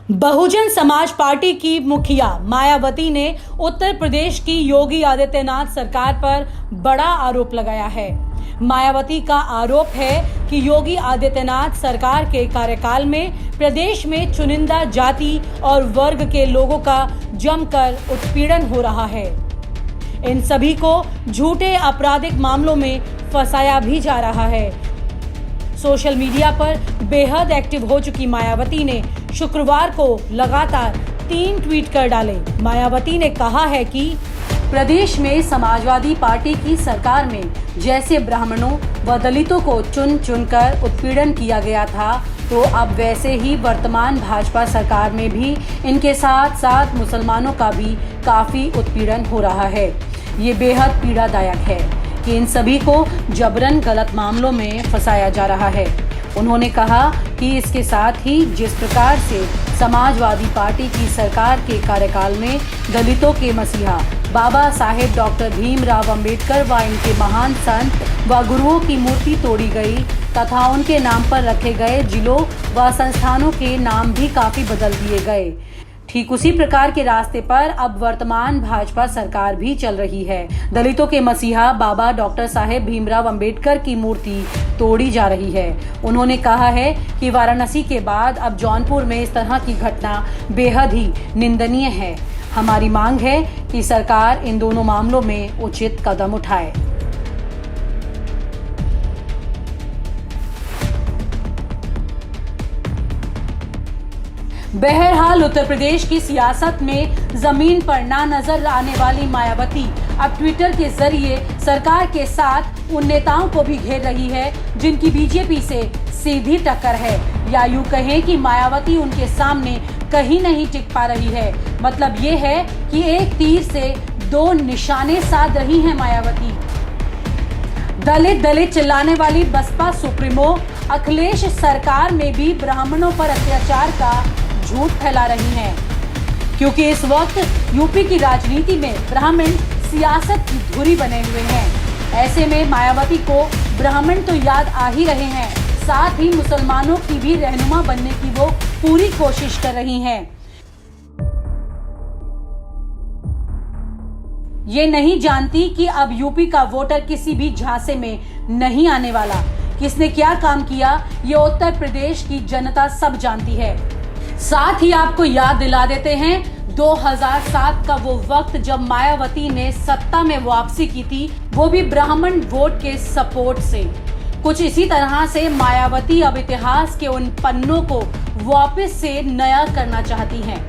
Bahujan Samaj party की मुखिया मायावती ने उत्तर प्रदेश की योगी आदित्यनाथ सरकार पर बड़ा आरोप लगाया है। मायावती का आरोप है कि योगी आदित्यनाथ सरकार के कार्यकाल में प्रदेश में चुनिंदा जाति और वर्ग के लोगों का जमकर उत्पीड़न हो रहा है। इन सभी को झूठे आपराधिक मामलों में फंसाया भी जा रहा है। सोशल मीडिया पर बेहद एक्टिव हो चुकी मायावती ने शुक्रवार को लगातार 3 ट्वीट कर डाले। मायावती ने कहा है कि प्रदेश में समाजवादी पार्टी की सरकार में जैसे ब्राह्मणों व दलितों को चुन चुनकर उत्पीड़न किया गया था, तो अब वैसे ही वर्तमान भाजपा सरकार में भी इनके साथ साथ मुसलमानों का भी काफी उत्पीड़न हो रहा है। ये बेहद पीड़ादायक है कि इन सभी को जबरन गलत मामलों में फंसाया जा रहा है। उन्होंने कहा कि इसके साथ ही जिस प्रकार से समाजवादी पार्टी की सरकार के कार्यकाल में दलितों के मसीहा बाबा साहेब डॉक्टर भीमराव अंबेडकर व इनके महान संत व गुरुओं की मूर्ति तोड़ी गई तथा उनके नाम पर रखे गए जिलों व संस्थानों के नाम भी काफी बदल दिए गए, ठीक उसी प्रकार के रास्ते पर अब वर्तमान भाजपा सरकार भी चल रही है। दलितों के मसीहा बाबा डॉक्टर साहेब भीमराव अंबेडकर की मूर्ति तोड़ी जा रही है। उन्होंने कहा है कि वाराणसी के बाद अब जौनपुर में इस तरह की घटना बेहद ही निंदनीय है। हमारी मांग है कि सरकार इन दोनों मामलों में उचित कदम उठाए। बहरहाल उत्तर प्रदेश की सियासत में जमीन पर ना नजर आने वाली मायावती अब ट्विटर के जरिए सरकार के साथ उन नेताओं को भी घेर रही है जिनकी बीजेपी से सीधी टक्कर है, या यूं कहें कि मायावती उनके सामने कहीं नहीं टिक पा रही है। मतलब ये है कि एक तीर से 2 निशाने साध रही हैं मायावती। दलित दलित चिल्लाने वाली बसपा सुप्रीमो अखिलेश सरकार में भी ब्राह्मणों पर अत्याचार का झूठ फैला रही हैं, क्योंकि इस वक्त यूपी की राजनीति में ब्राह्मण सियासत की धुरी बने हुए हैं। ऐसे में मायावती को ब्राह्मण तो याद आ ही रहे हैं, साथ ही मुसलमानों की भी रहनुमा बनने की वो पूरी कोशिश कर रही हैं। ये नहीं जानती कि अब यूपी का वोटर किसी भी झांसे में नहीं आने वाला। किसने क्या काम किया ये उत्तर प्रदेश की जनता सब जानती है। साथ ही आपको याद दिला देते हैं 2007 का वो वक्त जब मायावती ने सत्ता में वापसी की थी, वो भी ब्राह्मण वोट के सपोर्ट से। कुछ इसी तरह से मायावती अब इतिहास के उन पन्नों को वापस से नया करना चाहती हैं।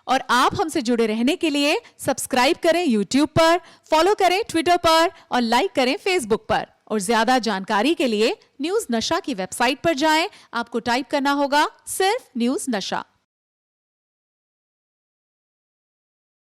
और आप हमसे जुड़े रहने के लिए सब्सक्राइब करें YouTube पर, फॉलो करें ट्विटर पर और लाइक करें Facebook पर। और ज्यादा जानकारी के लिए न्यूज़ नशा की वेबसाइट पर जाएं। आपको टाइप करना होगा सिर्फ न्यूज़ नशा।